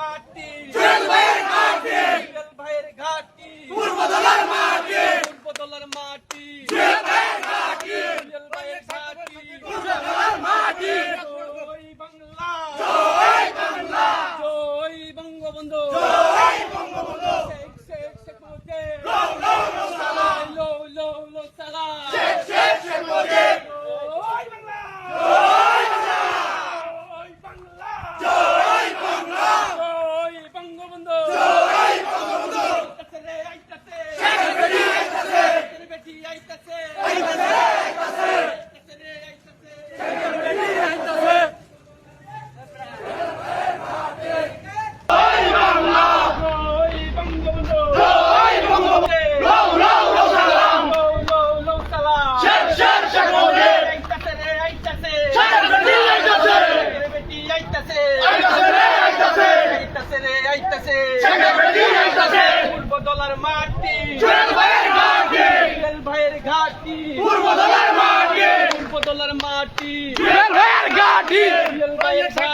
মাটি জুয়েল ভাইয়ের ঘাঁটি জুয়েল ভাইয়ের ঘাঁটি পূর্বদলার মাটি পূর্বদলার মাটি জুয়েল ভাইয়ের ঘাঁটি জুয়েল ভাইয়ের ঘাঁটি পূর্বদলার মাটি জয় বাংলা জয় বাংলা জয় বঙ্গবন্ধু জয় বঙ্গবন্ধু শেখ মুজিব লও লও লও সালাম লো সালাম শেখ মুজিব জয় বাংলা জয় বাংলা জয় বাংলা জয় বাংলা জয় বঙ্গবন্ধু জয় বঙ্গবন্ধু আইতাছে শেখ বেটি আইতাছে বেটি আইতাছে আইতাছে আইতাছে জয় বাংলা জয় বঙ্গবন্ধু জয় বঙ্গবন্ধু লও লও লও সালাম লো সালাম শেখ মুজিব আইতাছে শেখ বেটি আইতাছে বেটি আইতাছে আইতাছে শেখ বেটি আইতাছে পূর্বদলার মাটি জুয়েল ভাইয়ের ঘাঁটি জুয়েল ভাইয়ের ঘাঁটি পূর্বদলার মাটি পূর্বদলার মাটি জুয়েল ভাইয়ের ঘাঁটি জুয়েল ভাইয়ের ঘাঁটি